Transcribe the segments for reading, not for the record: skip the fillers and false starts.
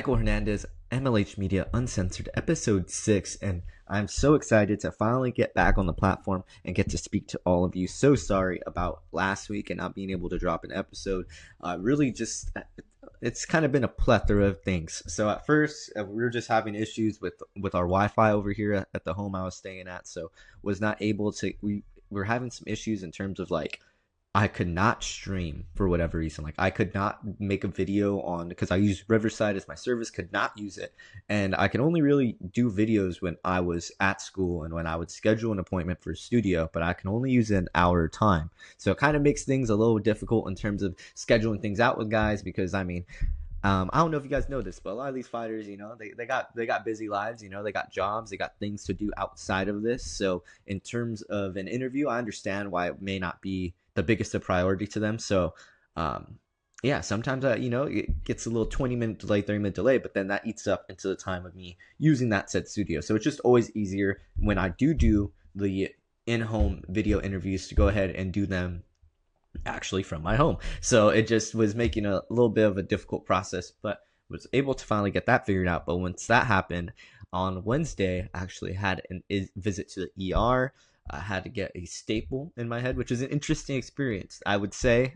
Michael Hernandez, MLH Media Uncensored, episode 6, and I'm so excited to finally get back on the platform and get to speak to all of you. So sorry about last week and not being able to drop an episode. Really just it's kind of been a plethora of things. So at first, we were just having issues with our Wi-Fi over here at the home I was staying at, so was not able to. We were having some issues in terms of like I could not stream for whatever reason. Like I could not make a video on because I use Riverside as my service, could not use it. And I can only really do videos when I was at school and when I would schedule an appointment for a studio, but I can only use an hour time. So it kind of makes things a little difficult in terms of scheduling things out with guys because I don't know if you guys know this, but a lot of these fighters, they got busy lives, they got jobs, they got things to do outside of this. So in terms of an interview, I understand why it may not be the biggest of priority to them. So, yeah, sometimes, it gets a little 20-minute delay, 30-minute delay, but then that eats up into the time of me using that said studio. So it's just always easier when I do the in-home video interviews to go ahead and do them actually from my home. So it just was making a little bit of a difficult process, but was able to finally get that figured out. But once that happened on Wednesday, I actually had a visit to the ER. I had to get a staple in my head, which is an interesting experience, I would say.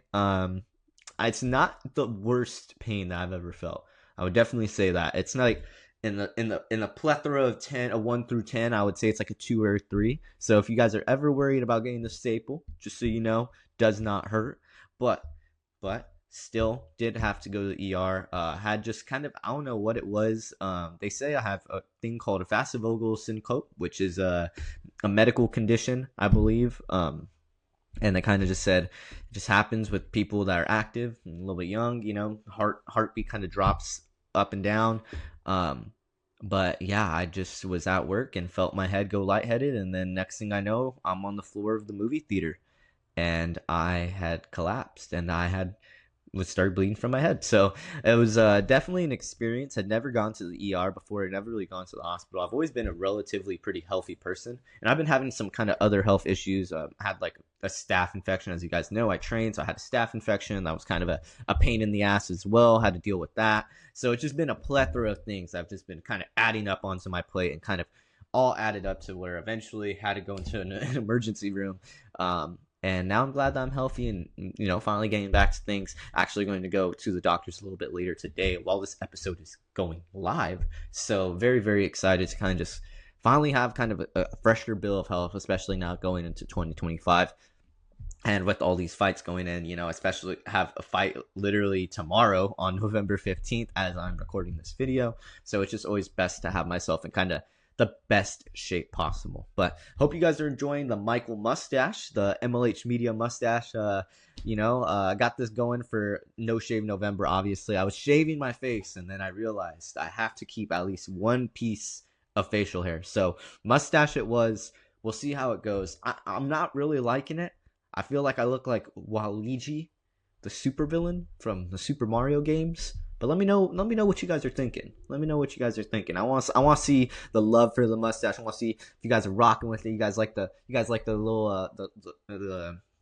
It's not the worst pain that I've ever felt. I would definitely say that. It's not like in the plethora of 10, a 1 through 10, I would say it's like a 2 or a 3. So if you guys are ever worried about getting the staple, just so you know, does not hurt. But still did have to go to the ER. Had just kind of, I don't know what it was. They say I have a thing called a vasovagal syncope, which is a medical condition, I believe. And they kind of just said it just happens with people that are active and a little bit young, heartbeat kind of drops up and down. But yeah, I just was at work and felt my head go lightheaded. And then next thing I know, I'm on the floor of the movie theater and I had collapsed and was started bleeding from my head. So it was definitely an experience. Had never gone to the ER before. I'd never really gone to the hospital. I've always been a relatively pretty healthy person, and I've been having some kind of other health issues. Had like a staph infection, as you guys know. I trained, so I had a staph infection. That was kind of a pain in the ass as well. Had to deal with that. So it's just been a plethora of things I've just been kind of adding up onto my plate and kind of all added up to where eventually had to go into an emergency room. And now I'm glad that I'm healthy and, finally getting back to things. Actually going to go to the doctors a little bit later today while this episode is going live. So very, very excited to kind of just finally have kind of a fresher bill of health, especially now going into 2025. And with all these fights going in, especially have a fight literally tomorrow on November 15th as I'm recording this video. So it's just always best to have myself in kind of the best shape possible. But hope you guys are enjoying the Michael mustache, the MLH Media mustache. I got this going for No Shave November. Obviously, I was shaving my face, and then I realized I have to keep at least one piece of facial hair. So mustache it was. We'll see how it goes. I'm not really liking it. I feel like I look like Waluigi, the supervillain from the Super Mario games. But let me know what you guys are thinking. Let me know what you guys are thinking. I want to see the love for the mustache. I want to see if you guys are rocking with it. You guys like the little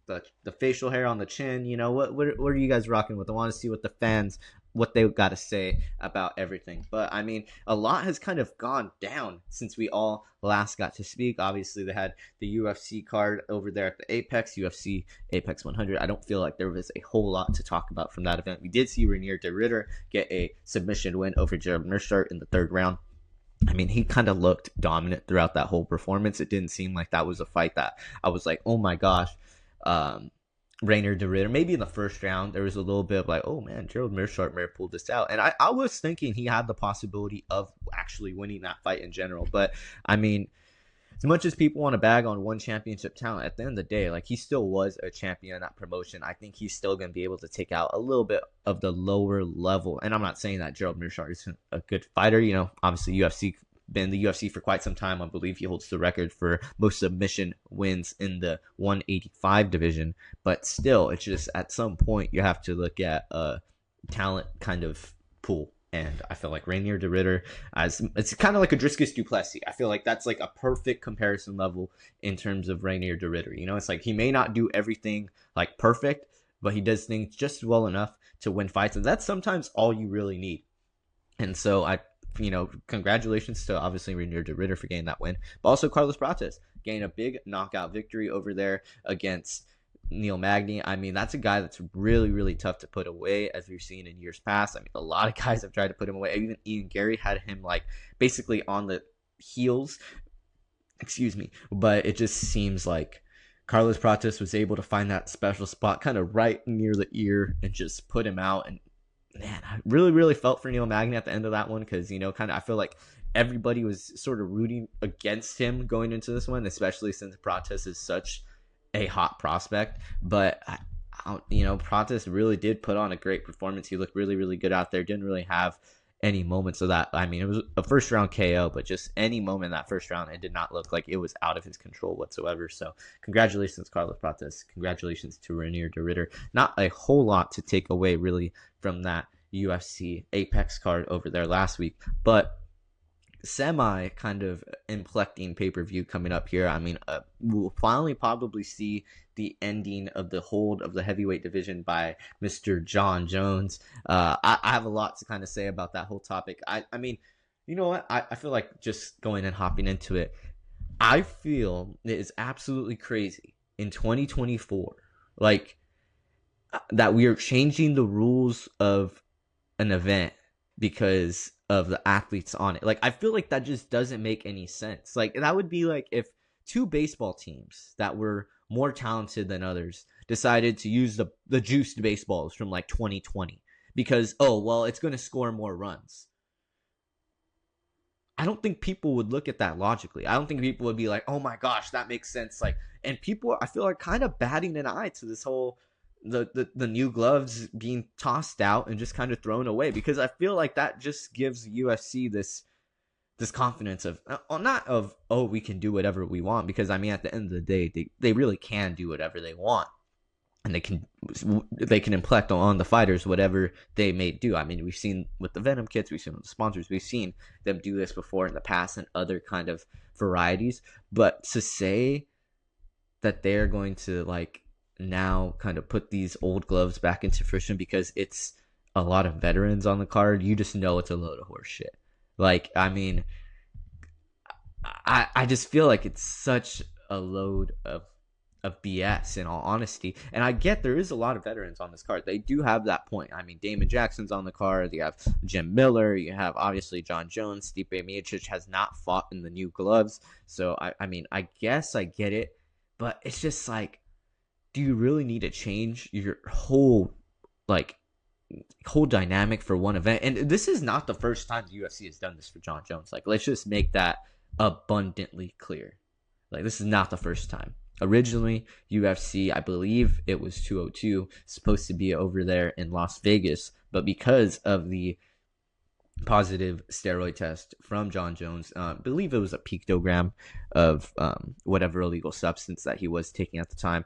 the facial hair on the chin. What are you guys rocking with? I want to see what they got to say about everything. But I mean, a lot has kind of gone down since we all last got to speak. Obviously, they had the UFC card over there at the Apex, UFC Apex 100. I don't feel like there was a whole lot to talk about from that event. We did see Rainier de Ritter get a submission win over Gerald Mearshart in the third round. I mean, he kind of looked dominant throughout that whole performance. It didn't seem like that was a fight that I was like, oh my gosh, Rainier de Ritter. Maybe in the first round, there was a little bit of like, oh man, Gerald Mearshart may have pulled this out. And I was thinking he had the possibility of actually winning that fight in general. But I mean, as much as people want to bag on one championship talent, at the end of the day, like he still was a champion in that promotion. I think he's still going to be able to take out a little bit of the lower level. And I'm not saying that Gerald Mearshart is a good fighter. Obviously been in the UFC for quite some time. I believe he holds the record for most submission wins in the 185 division. But still, it's just at some point you have to look at a talent kind of pool. And I feel like Rainier de Ritter, it's kind of like a Dricus du Plessis. I feel like that's like a perfect comparison level in terms of Rainier de Ritter. It's like he may not do everything like perfect, but he does things just well enough to win fights. And that's sometimes all you really need. And so congratulations to obviously Renier de Ritter for getting that win, but also Carlos Prates getting a big knockout victory over there against Neil Magny. I mean, that's a guy that's really, really tough to put away, as we've seen in years past. I mean, a lot of guys have tried to put him away. Even Ian Gary had him like basically on the heels, excuse me. But it just seems like Carlos Prates was able to find that special spot kind of right near the ear and just put him out. And man, I really, really felt for Neil Magny at the end of that one because, kind of, I feel like everybody was sort of rooting against him going into this one, especially since Prates is such a hot prospect. But, Prates really did put on a great performance. He looked really, really good out there. Didn't really have any moments of that. I mean, it was a first round KO, but just any moment in that first round, it did not look like it was out of his control whatsoever. So congratulations, Carlos Prates. Congratulations to Renier de Ritter. Not a whole lot to take away really from that UFC Apex card over there last week, but semi kind of inflecting pay-per-view coming up here. I mean, we'll finally probably see the ending of the hold of the heavyweight division by Mr. John Jones. I have a lot to kind of say about that whole topic. I mean, you know what? I feel like just going and hopping into it. I feel it is absolutely crazy in 2024, like that we are changing the rules of an event because of the athletes on it. Like, I feel like that just doesn't make any sense. Like, that would be like if two baseball teams that were more talented than others decided to use the juiced baseballs from like 2020 because, oh, well, it's going to score more runs. I don't think people would look at that logically. I don't think people would be like, oh my gosh, that makes sense. Like, and people, I feel like, kind of batting an eye to this whole the new gloves being tossed out and just kind of thrown away, because I feel like that just gives UFC this confidence of not of, oh, we can do whatever we want, because I mean at the end of the day they really can do whatever they want, and they can inflict on the fighters whatever they may do. I mean, we've seen with the Venom kits, we've seen with the sponsors, we've seen them do this before in the past and other kind of varieties. But to say that they're going to like now kind of put these old gloves back into fruition because it's a lot of veterans on the card, you just know it's a load of horse shit. Like, I mean, I just feel like it's such a load of BS, in all honesty. And I get there is a lot of veterans on this card. They do have that point. I mean, Damon Jackson's on the card. You have Jim Miller. You have obviously John Jones. Stipe Miocic has not fought in the new gloves. So, I mean, I guess I get it. But it's just like, do you really need to change your whole dynamic for one event? And this is not the first time the UFC has done this for John Jones. Like, let's just make that abundantly clear. Like, this is not the first time. Originally, UFC, I believe it was 202, supposed to be over there in Las Vegas, but because of the positive steroid test from John Jones, I believe it was a picogram of whatever illegal substance that he was taking at the time,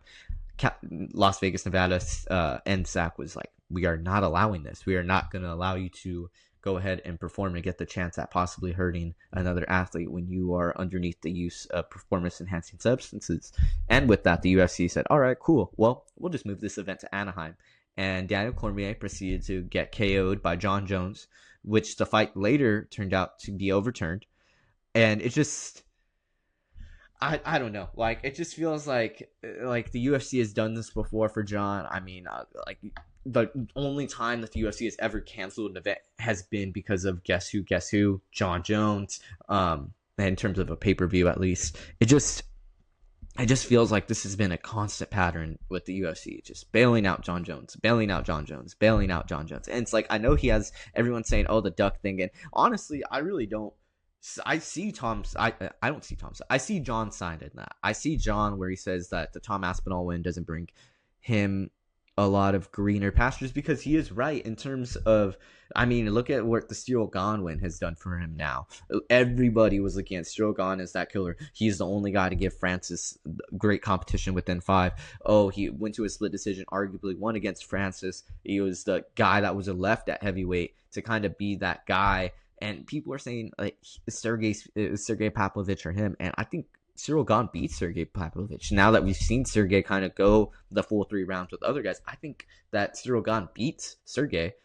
Las Vegas, Nevada, NSAC was like, we are not allowing this. We are not going to allow you to go ahead and perform and get the chance at possibly hurting another athlete when you are underneath the use of performance-enhancing substances. And with that, the UFC said, all right, cool. Well, we'll just move this event to Anaheim. And Daniel Cormier proceeded to get KO'd by John Jones, which the fight later turned out to be overturned. And it just... I don't know. Like, it just feels like the UFC has done this before for John. I mean, like, the only time that the UFC has ever canceled an event has been because of guess who, John Jones. In terms of a pay-per-view, at least, it just feels like this has been a constant pattern with the UFC, just bailing out John Jones, bailing out John Jones, bailing out John Jones. And it's like, I know he has everyone saying, oh, the duck thing, and honestly, I really don't. I see Tom's. I don't see Tom's. I see John signed in that. I see John where he says that the Tom Aspinall win doesn't bring him a lot of greener pastures, because he is right in terms of, I mean, look at what the Cyril Gane win has done for him now. Everybody was looking at Cyril Gane as that killer. He's the only guy to give Francis great competition within 5. Oh, he went to a split decision, arguably won against Francis. He was the guy that was left at heavyweight to kind of be that guy. And people are saying like Sergey Pavlovich or him, and I think Cyril Gane beats Sergey Pavlovich. Now that we've seen Sergey kind of go the full 3 rounds with other guys, I think that Cyril Gane beats Sergey.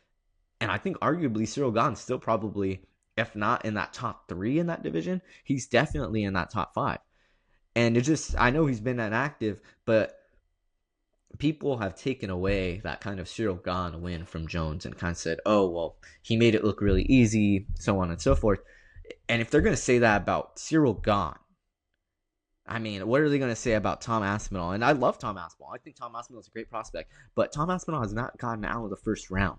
And I think arguably Cyril Gane's still probably, if not in that top 3 in that division, he's definitely in that top 5. And it just, I know he's been inactive, but people have taken away that kind of Cyril Gane win from Jones and kind of said, oh, well, he made it look really easy, so on and so forth. And if they're going to say that about Cyril Gane, I mean, what are they going to say about Tom Aspinall? And I love Tom Aspinall. I think Tom Aspinall is a great prospect. But Tom Aspinall has not gotten out of the first round.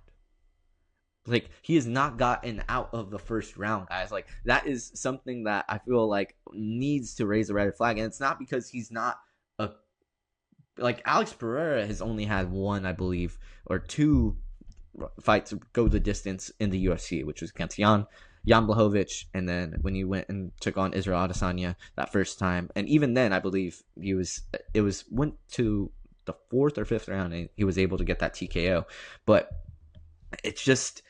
Like, he has not gotten out of the first round, guys. Like, that is something that I feel like needs to raise a red flag. And it's not because he's not a... Like, Alex Pereira has only had one, I believe, or two fights go the distance in the UFC, which was against Jan Blachowicz, and then when he went and took on Israel Adesanya that first time. And even then, I believe went to the 4th or 5th round, and he was able to get that TKO. But it's just,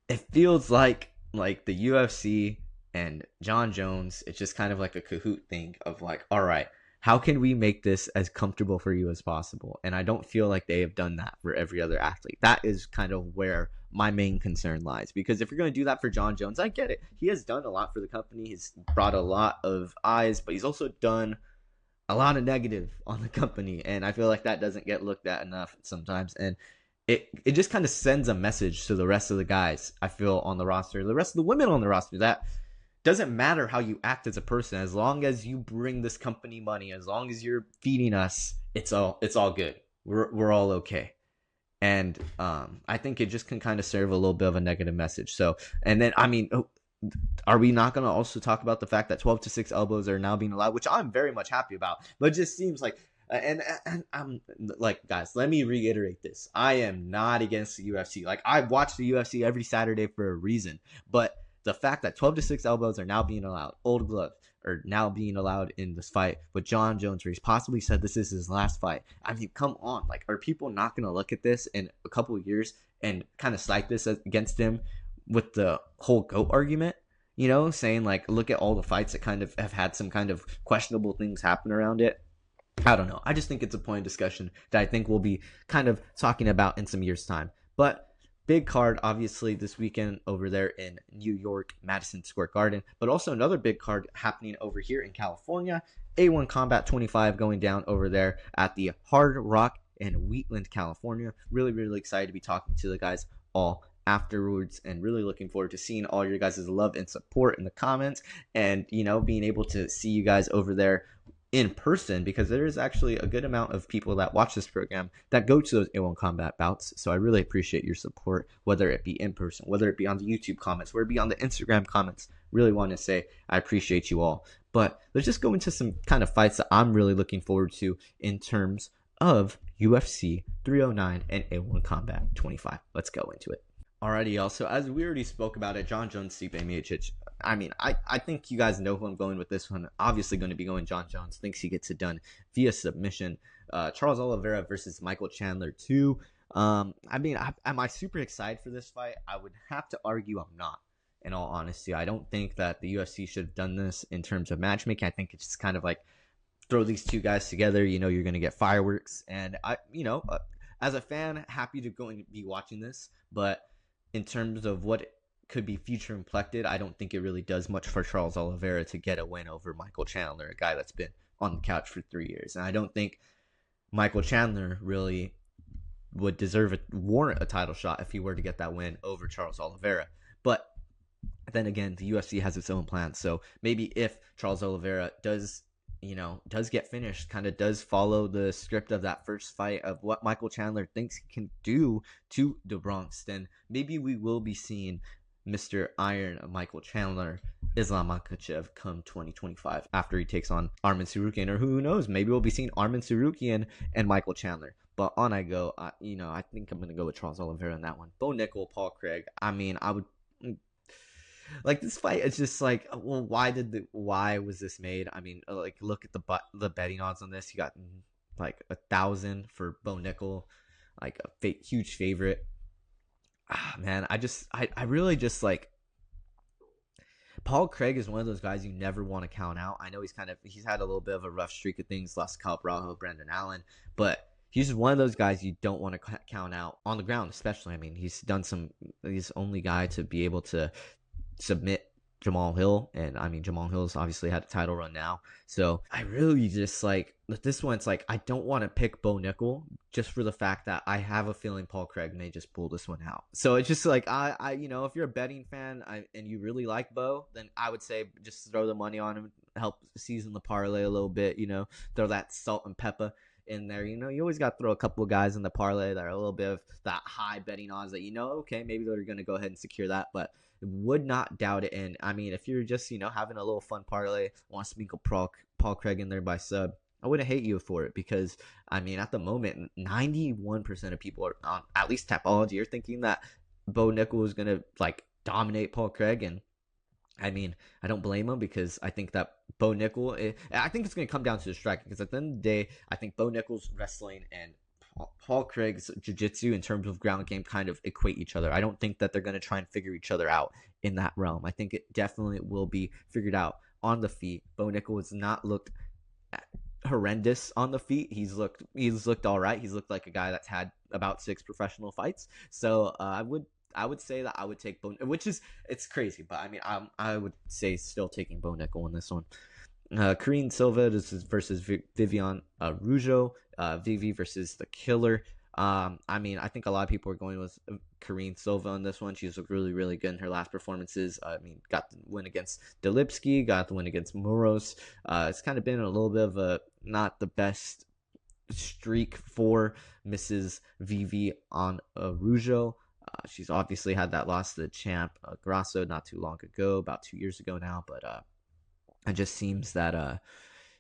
it feels like the UFC and Jon Jones, it's just kind of like a cahoot thing of like, all right, how can we make this as comfortable for you as possible? And I don't feel like they have done that for every other athlete. That is kind of where my main concern lies. Because if you're going to do that for Jon Jones, I get it. He has done a lot for the company. He's brought a lot of eyes, but he's also done a lot of negative on the company. And I feel like that doesn't get looked at enough sometimes. And it just kind of sends a message to the rest of the guys, I feel, on the roster, the rest of the women on the roster, that doesn't matter how you act as a person, as long as you bring this company money, as long as you're feeding us, it's all good. We're all okay. And I think it just can kind of serve a little bit of a negative message. So, and then, I mean, are we not going to also talk about the fact that 12-6 elbows are now being allowed, which I'm very much happy about, but it just seems like, and I'm like, guys, let me reiterate this. I am not against the UFC. Like, I watch the UFC every Saturday for a reason, but the fact that 12-6 elbows are now being allowed, old gloves are now being allowed in this fight with Jon Jones, where he's possibly said this is his last fight. I mean, come on. Like, are people not going to look at this in a couple of years and kind of cite this against him with the whole GOAT argument? You know, saying like, look at all the fights that kind of have had some kind of questionable things happen around it. I don't know. I just think it's a point of discussion that I think we'll be kind of talking about in some years' time. But big card, obviously, this weekend over there in New York, Madison Square Garden. But also another big card happening over here in California. A1 Combat 25 going down over there at the Hard Rock in Wheatland, California. Really, really excited to be talking to the guys all afterwards, and really looking forward to seeing all your guys' love and support in the comments, and, you know, being able to see you guys over there in person, because there is actually a good amount of people that watch this program that go to those A1 Combat bouts. So I really appreciate your support, whether it be in person, whether it be on the YouTube comments, whether it be on the Instagram comments. Really want to say I appreciate you all. But let's just go into some kind of fights that I'm really looking forward to in terms of UFC 309 and A1 Combat 25. Let's go into it. Alrighty, y'all. So as we already spoke about it, Jon Jones, Stipe Miocic. I mean, I think you guys know who I'm going with this one. Obviously going to be going Jon Jones. Thinks he gets it done via submission. Charles Oliveira versus Michael Chandler 2. I mean, am I super excited for this fight? I would have to argue I'm not, in all honesty. I don't think that the UFC should have done this in terms of matchmaking. I think it's just kind of like, throw these two guys together. You know, you're going to get fireworks. And as a fan, happy to go and be watching this. But in terms of what could be future inflected, I don't think it really does much for Charles Oliveira to get a win over Michael Chandler, a guy that's been on the couch for 3 years. And I don't think Michael Chandler really would warrant a title shot if he were to get that win over Charles Oliveira. But then again, the UFC has its own plans. So maybe if Charles Oliveira does get finished, kind of does follow the script of that first fight of what Michael Chandler thinks he can do to the Bronx, then maybe we will be seeing Mr. Iron Michael Chandler, Islam Makhachev, come 2025 after he takes on Arman Tsarukyan, or who knows, maybe we'll be seeing Arman Tsarukyan and Michael Chandler. But on I go, I think I'm going to go with Charles Oliveira in that one. Bo Nickel, Paul Craig. I mean, I would... Like, this fight is just like, well, why was this made? I mean, like, look at the betting odds on this. You got like 1,000 for Bo Nickel, like a huge favorite. Man, I really just like, Paul Craig is one of those guys you never want to count out. I know he's had a little bit of a rough streak of things, lost Kyle Bravo, Brendan Allen, but he's just one of those guys you don't want to count out on the ground, especially. I mean, he's the only guy to be able to submit Jamal Hill, and I mean Jamal Hill's obviously had a title run now, so I really just like with this one. It's like I don't want to pick Bo Nickel just for the fact that I have a feeling Paul Craig may just pull this one out. So it's just like if you're a betting fan and you really like Bo, then I would say just throw the money on him, help season the parlay a little bit. Throw that salt and pepper in there. You always got to throw a couple of guys in the parlay that are a little bit of that high betting odds that okay, maybe they're going to go ahead and secure that, but would not doubt it. And I mean, if you're just having a little fun parlay, want to sprinkle Paul Craig in there by sub, I wouldn't hate you for it, because I mean, at the moment, 91% of people are on at least Tapology are thinking that Bo Nickel is going to like dominate Paul Craig. And I mean, I don't blame him, because I think that Bo Nickel, I think it's going to come down to the striking, because at the end of the day, I think Bo Nickel's wrestling and Paul Craig's jiu-jitsu in terms of ground game kind of equate each other. I don't think that they're going to try and figure each other out in that realm. I think it definitely will be figured out on the feet. Bo Nickel has not looked horrendous on the feet. He's looked all right. He's looked like a guy that's had about 6 professional fights. So I would say that I would take which is, it's crazy, but I mean, I would say still taking Bo Nickel in this one. Karine Silva, this is versus Vivian Rougeau. Vivi versus the Killer. I mean, I think a lot of people are going with Karine Silva on this one. She's looked really, really good in her last performances. I mean, got the win against Delipsky, got the win against Moros. It's kind of been a little bit of a not the best streak for Mrs. Vivi on Rougeau. She's obviously had that loss to the champ Grasso not too long ago, about 2 years ago now, but it just seems that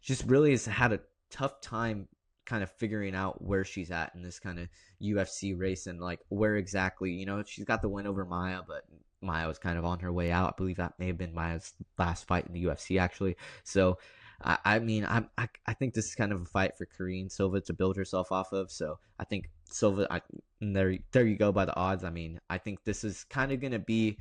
she just really has had a tough time kind of figuring out where she's at in this kind of UFC race, and like where exactly, she's got the win over Maya, but Maya was kind of on her way out. I believe that may have been Maya's last fight in the UFC, actually. So I mean, I think this is kind of a fight for Karine Silva to build herself off of. So I think Silva, there you go by the odds. I mean, I think this is kind of gonna be,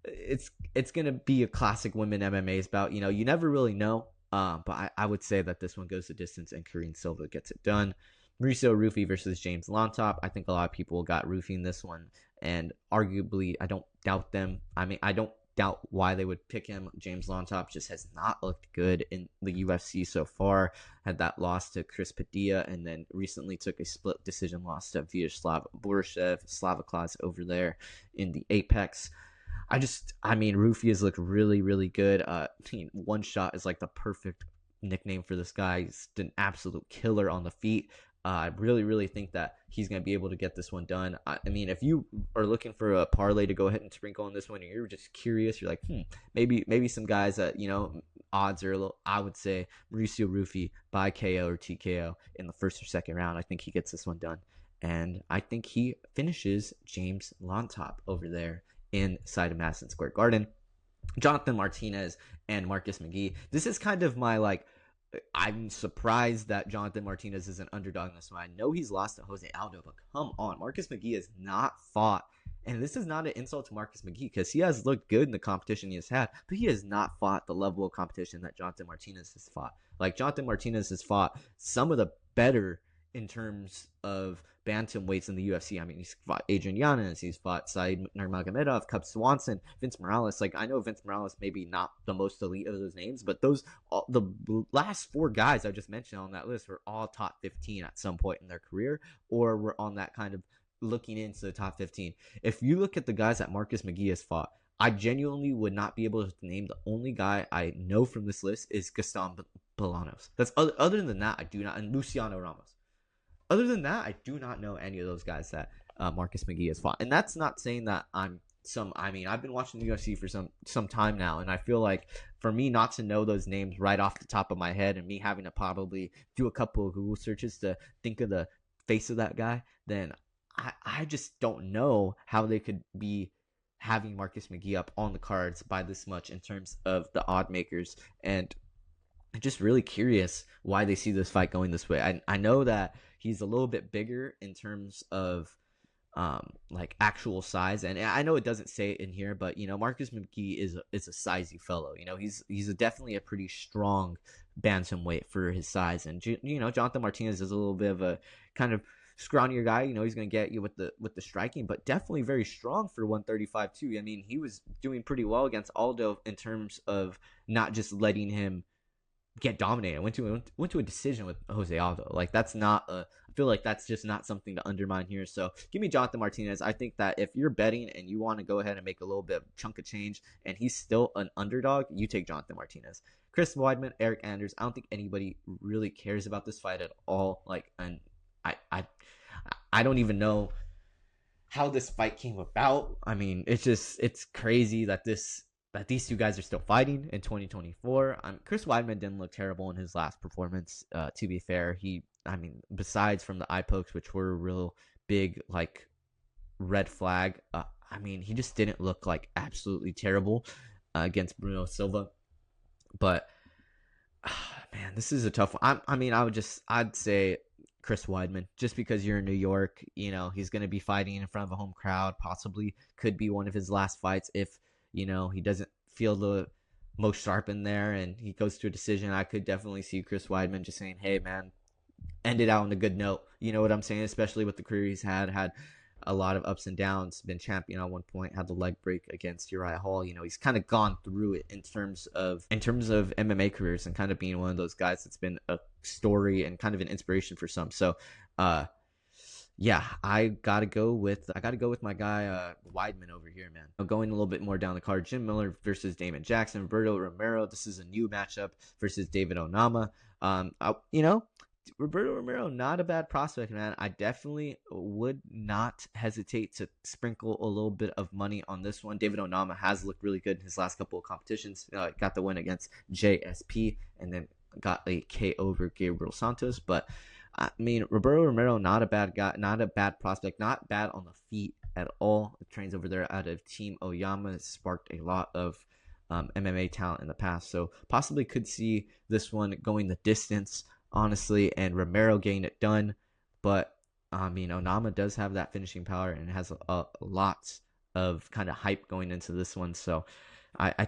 it's gonna be a classic women MMA's bout. You never really know. But I would say that this one goes the distance and Karine Silva gets it done. Mauricio Rufy versus James Lontop. I think a lot of people got Rufy in this one, and arguably, I don't doubt them. I mean, I don't doubt why they would pick him. James Lontop just has not looked good in the UFC so far. Had that loss to Chris Padilla, and then recently took a split decision loss to Vyacheslav Borishev, Slavaklas over there in the Apex. I mean, Rufy has looked really, really good. One shot is like the perfect nickname for this guy. He's an absolute killer on the feet. I really, really think that he's going to be able to get this one done. I mean, if you are looking for a parlay to go ahead and sprinkle on this one, and you're just curious, you're like, maybe some guys that, odds are a little, I would say Mauricio Rufy by KO or TKO in the first or second round. I think he gets this one done. And I think he finishes James Lontop over there inside of Madison Square Garden. Jonathan Martinez and Marcus McGee. This is kind of my I'm surprised that Jonathan Martinez is an underdog in this one. I know he's lost to Jose Aldo, but come on, Marcus McGee has not fought. And this is not an insult to Marcus McGee, because he has looked good in the competition he has had, but he has not fought the level of competition that Jonathan Martinez has fought. Like, Jonathan Martinez has fought some of the better in terms of bantamweights in the UFC. I mean, he's fought Adrian Yanez, he's fought Said Nurmagomedov, Cub Swanson, Vince Morales. Like, I know Vince Morales maybe not the most elite of those names, but the last 4 guys I just mentioned on that list were all top 15 at some point in their career, or were on that kind of looking into the top 15. If you look at the guys that Marcus McGee has fought, I genuinely would not be able to name. The only guy I know from this list is Gaston Bolanos. That's other than that, I do not, and Luciano Ramos. Other than that, I do not know any of those guys that Marcus McGee has fought. And that's not saying that I've been watching the UFC for some time now, and I feel like for me not to know those names right off the top of my head, and me having to probably do a couple of Google searches to think of the face of that guy, then I just don't know how they could be having Marcus McGee up on the cards by this much in terms of the odd makers. And I'm just really curious why they see this fight going this way. I know that he's a little bit bigger in terms of like actual size, and I know it doesn't say it in here, but Marcus McGee is a sizey fellow. He's definitely a pretty strong bantamweight for his size. And Jonathan Martinez is a little bit of a kind of scrawnier guy. He's going to get you with the striking, but definitely very strong for 135 too. I mean, he was doing pretty well against Aldo in terms of not just letting him get dominated. Went to a decision with Jose Aldo. Like, that's not a. I feel like that's just not something to undermine here. So give me Jonathan Martinez. I think that if you're betting and you want to go ahead and make a little bit of chunk of change, and he's still an underdog, you take Jonathan Martinez. Chris Weidman, Eric Anders. I don't think anybody really cares about this fight at all. Like, and I don't even know how this fight came about. I mean, it's crazy that these two guys are still fighting in 2024. Chris Weidman didn't look terrible in his last performance. To be fair, besides from the eye pokes, which were a real big like red flag. He just didn't look like absolutely terrible against Bruno Silva. But man, this is a tough one. I'd say Chris Weidman, just because you're in New York. He's going to be fighting in front of a home crowd. Possibly could be one of his last fights if he doesn't feel the most sharp in there and he goes to a decision. I could definitely see Chris Weidman just saying, hey man, end it out on a good note. You know what I'm saying? Especially with the career he's had a lot of ups and downs, been champion at one point, had the leg break against Uriah Hall. He's kind of gone through it in terms of MMA careers, and kind of being one of those guys that's been a story and kind of an inspiration for some. So yeah, I gotta go with my guy Weidman over here, man. Going a little bit more down the card, Jim Miller versus Damon Jackson, Roberto Romero. This is a new matchup versus David Onama. Roberto Romero, not a bad prospect, man. I definitely would not hesitate to sprinkle a little bit of money on this one. David Onama has looked really good in his last couple of competitions. Got the win against JSP and then got a K over Gabriel Santos. But Roberto Romero, not a bad guy, not a bad prospect, not bad on the feet at all. The trains over there out of Team Oyama has sparked a lot of MMA talent in the past. So possibly could see this one going the distance, honestly, and Romero getting it done. But Onama does have that finishing power and has a lot of kind of hype going into this one. So I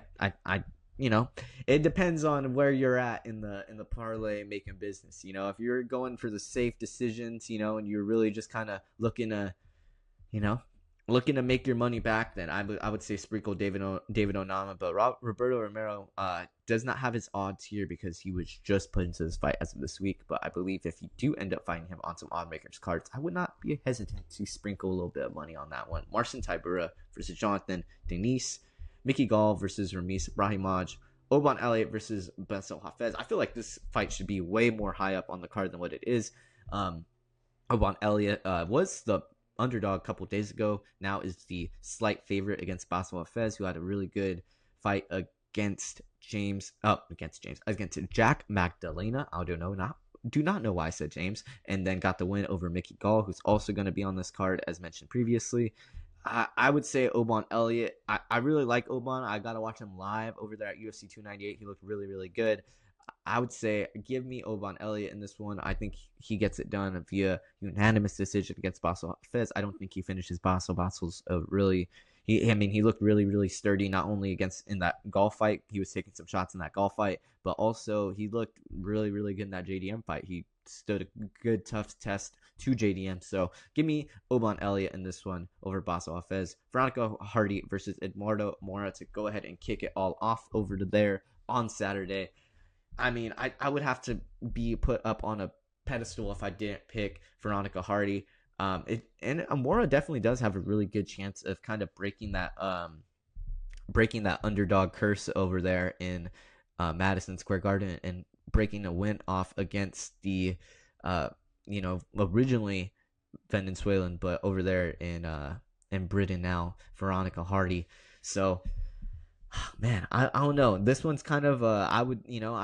it depends on where you're at in the parlay making business. If you're going for the safe decisions, and you're really just kind of looking to make your money back, then I would say sprinkle David Onama. But Roberto Romero does not have his odds here because he was just put into this fight as of this week. But I believe if you do end up fighting him on some odd makers cards, I would not be hesitant to sprinkle a little bit of money on that one. Marcin Tybura versus Jonathan Denise, Mickey Gall versus Ramis Brahimaj, Oban Elliott versus Benson Hafez. I feel like this fight should be way more high up on the card than what it is. Oban Elliott was the underdog a couple days ago. Now is the slight favorite against Basil Hafez, who had a really good fight against Jack Magdalena. I do not know why I said James, and then got the win over Mickey Gall, who's also going to be on this card as mentioned previously. I would say Oban Elliott. I really like Oban. I got to watch him live over there at UFC 298. He looked really, really good. I would say give me Oban Elliott in this one. I think he gets it done via unanimous decision against Basil Hafez. I don't think he finishes Basil. Basil's he looked really, really sturdy, not only in that golf fight. He was taking some shots in that golf fight, but also he looked really, really good in that JDM fight. He stood a good, tough test to JDM. So give me Oban Elliott in this one over Basil Hafez. Veronica Hardy versus Eduardo Mora to go ahead and kick it all off over to there on Saturday. I would have to be put up on a pedestal if I didn't pick Veronica Hardy. And Mora definitely does have a really good chance of kind of breaking that underdog curse over there in Madison Square Garden and breaking a win off against the originally Venezuelan, but over there in Britain now, Veronica Hardy. So man, I don't know. This one's kind of I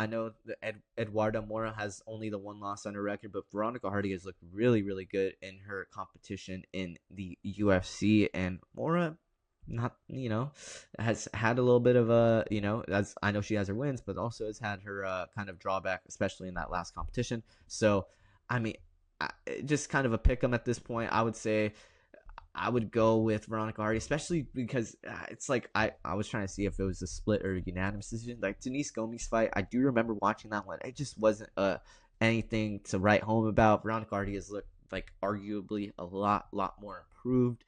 know that Eduardo Mora has only the one loss on her record, but Veronica Hardy has looked really, really good in her competition in the UFC, and Mora has had a little bit of as I know she has her wins, but also has had her kind of drawback, especially in that last competition. So just kind of a pick 'em at this point. I would say I would go with Veronica Hardy, especially because it's like I was trying to see if it was a split or a unanimous decision. Like Denise Gomes fight, I do remember watching that one. It just wasn't anything to write home about. Veronica Hardy has looked like arguably a lot more improved.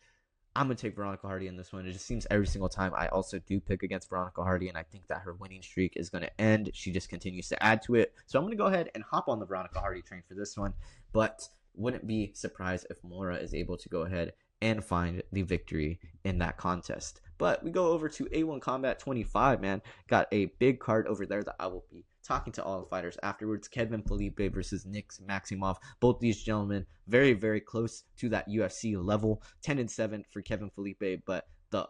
I'm gonna take Veronica Hardy in this one. It just seems every single time I also do pick against Veronica Hardy, and I think that her winning streak is gonna end. She just continues to add to it. So I'm gonna go ahead and hop on the Veronica Hardy train for this one. But wouldn't be surprised if Mora is able to go ahead and find the victory in that contest. But we go over to A1 Combat 25, man. Got a big card over there that I will be talking to all the fighters afterwards. Kevin Felipe versus Nick Maximov. Both these gentlemen very close to that UFC level. 10-7 for Kevin Felipe, but the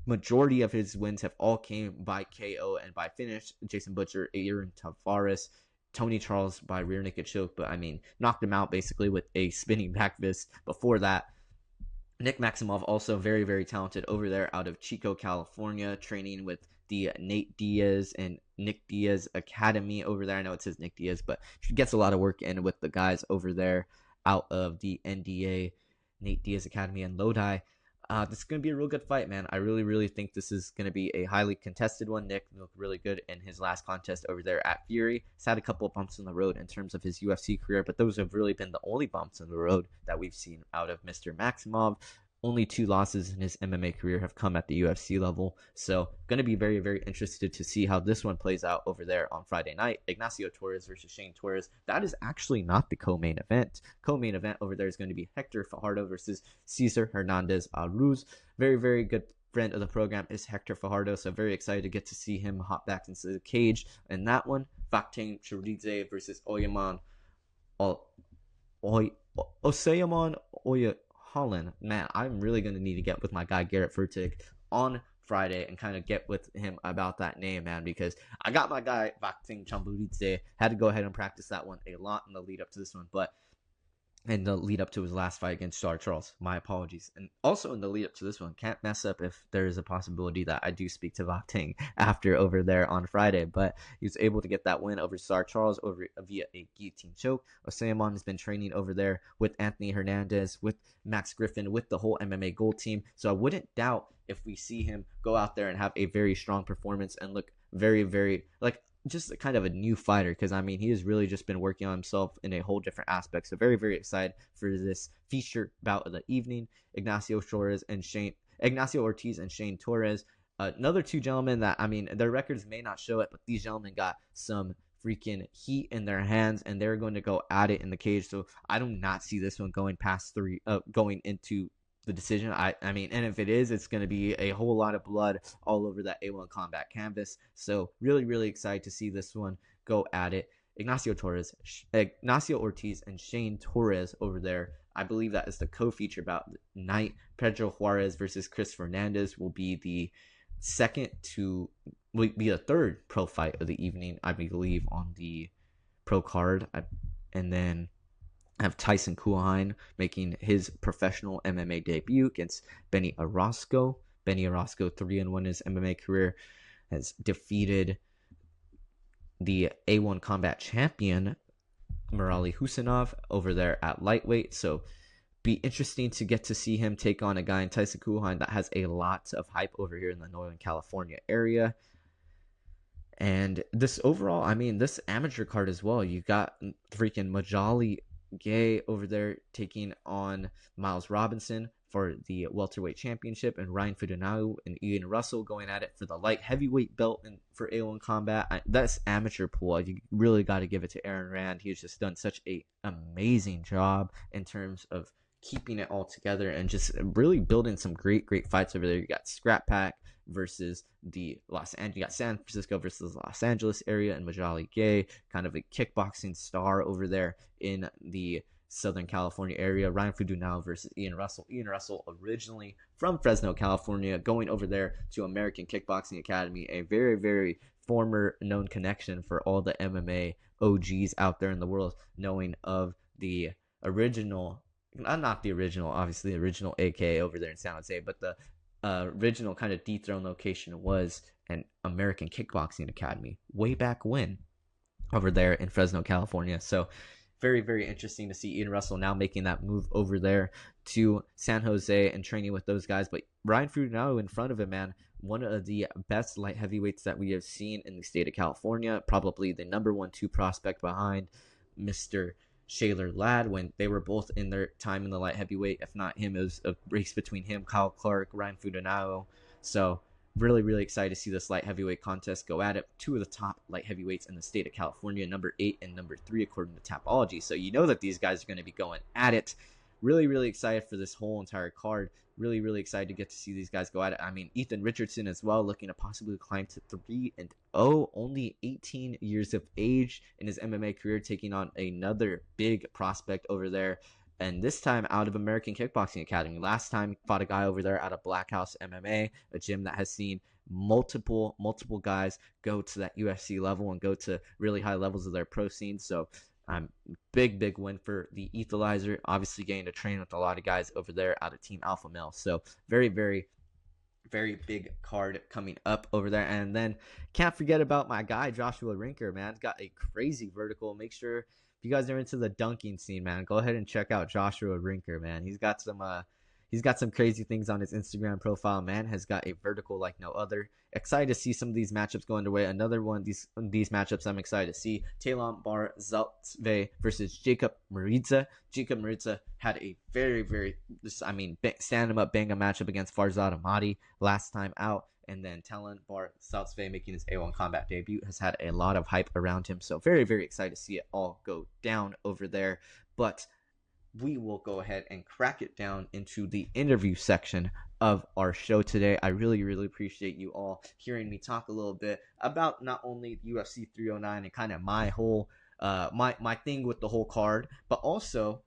majority of his wins have all came by KO and by finish. Jason Butcher, Aaron Tavares, Tony Charles by rear naked choke, but I mean, knocked him out basically with a spinning back fist before that. Nick Maximov, also very talented over there out of Chico, California, training with the Nate Diaz and Nick Diaz Academy over there. I know it says Nick Diaz, but he gets a lot of work in with the guys over there out of the NDA, Nate Diaz Academy in Lodi. This is going to be a real good fight, man. I really think this is going to be a highly contested one. Nick looked really good in his last contest over there at Fury. He's had a couple of bumps in the road in terms of his UFC career, but those have really been the only bumps in the road that we've seen out of Mr. Maximov. Only 2 losses in his MMA career have come at the UFC level. So going to be very interested to see how this one plays out over there on Friday night. Ignacio Torres versus Shane Torres. That is actually not the co-main event. Co-main event over there is going to be Hector Fajardo versus Cesar Hernandez Aruz. Very good friend of the program is Hector Fajardo. So very excited to get to see him hop back into the cage. And that one, Vakhtang Chiridze versus Oyaman Oseyaman Oya Holland. Man, I'm really going to need to get with my guy Garrett Furtick on Friday and kind of get with him about that name, man, because I got my guy Vakhtang Chiridze. Had to go ahead and practice that one a lot in the lead up to this one, but in the lead up to his last fight against Star Charles. My apologies. And also in the lead up to this one, can't mess up if there is a possibility that I do speak to Vakhtang after over there on Friday. But he was able to get that win over Star Charles via a guillotine choke. Oseyaman has been training over there with Anthony Hernandez, with Max Griffin, with the whole MMA Gold team. So I wouldn't doubt if we see him go out there and have a very strong performance and look very like just kind of a new fighter, because I mean he has really just been working on himself in a whole different aspect. So very excited for this feature bout of the evening. Ignacio Ortiz and Shane Torres, another 2 gentlemen that, I mean, their records may not show it, but these gentlemen got some freaking heat in their hands and they're going to go at it in the cage. So I do not see this one going past 3 going into the decision. I mean, and if it is, it's going to be a whole lot of blood all over that A1 Combat canvas. So really excited to see this one go at it. Ignacio Ortiz and Shane Torres over there. I believe that is the co-feature bout night. Pedro Juarez versus Chris Fernandez will be the third pro fight of the evening, I believe, on the pro card. And then have Tyson Kuhine making his professional MMA debut against Benny Orozco. Benny Orozco, 3-1 in his MMA career, has defeated the A1 Combat champion Murali Husinov over there at lightweight. So be interesting to get to see him take on a guy in Tyson Kuhine that has a lot of hype over here in the Northern California area. And this overall, I mean, this amateur card as well, you got freaking Majali Gay over there taking on Miles Robinson for the welterweight championship, and Ryan Fudunau and Ian Russell going at it for the light heavyweight belt for A1 Combat. That's amateur pool. You really got to give it to Aaron Rand. He's just done such a amazing job in terms of keeping it all together and just really building some great fights over there. You got Scrap Pack versus you got San Francisco versus Los Angeles area, and Majali Gay, kind of a kickboxing star over there in the Southern California area. Ryan Fudunau versus Ian Russell. Ian Russell originally from Fresno, California, going over there to American Kickboxing Academy, a very former known connection for all the MMA OGs out there in the world, knowing of the original, not the original, obviously the original AK over there in San Jose, but the original kind of dethroned location was an American Kickboxing Academy way back when over there in Fresno, California. So very, very interesting to see Ian Russell now making that move over there to San Jose and training with those guys. But Ryan Frutinaro in front of him, man, one of the best light heavyweights that we have seen in the state of California, probably the number 1-2 prospect behind Mr. Shaler Ladd when they were both in their time in the light heavyweight. If not him, it was a race between him, Kyle Clark, Ryan Frutinaro. So really, really excited to see this light heavyweight contest go at it. Two of the top light heavyweights in the state of California, number 8 and number 3, according to Tapology. So you know that these guys are going to be going at it. Really, really excited for this whole entire card. Really, really excited to get to see these guys go at it. I mean, Ethan Richardson as well, looking to possibly climb to 3-0, only 18 years of age in his MMA career, taking on another big prospect over there. And this time out of American Kickboxing Academy. Last time fought a guy over there out of Black House MMA, a gym that has seen multiple guys go to that UFC level and go to really high levels of their pro scene. So big win for the Ethalizer. Obviously getting to train with a lot of guys over there out of Team Alpha Male. So very, very big card coming up over there. And then can't forget about my guy Joshua Rinker, man. Got a crazy vertical. Make sure if you guys are into the dunking scene, man, go ahead and check out Joshua Rinker, man. He's got some crazy things on his Instagram profile. Man has got a vertical like no other. Excited to see some of these matchups go underway. Another one, these matchups I'm excited to see. Talon Barzaltve versus Jacob Maritza. Jacob Maritza had a very, stand him up, bang a matchup against Farzad Ahmadi last time out. And then Talon Barzaltve making his A1 Combat debut has had a lot of hype around him. So very, very excited to see it all go down over there. But we will go ahead and crack it down into the interview section of our show today. I really, really appreciate you all hearing me talk a little bit about not only UFC 309 and kind of my whole my thing with the whole card, but also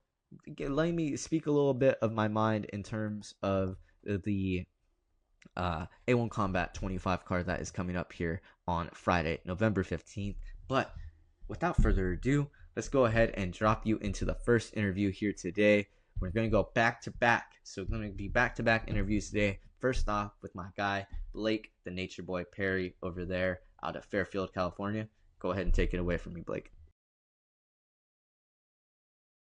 letting me speak a little bit of my mind in terms of the A1 Combat 25 card that is coming up here on Friday, November 15th. But without further ado, let's go ahead and drop you into the first interview here today. We're going to go back to back. So it's going to be back-to-back interviews today. First off with my guy, Blake, the Nature Boy Perry over there out of Fairfield, California. Go ahead and take it away from me, Blake.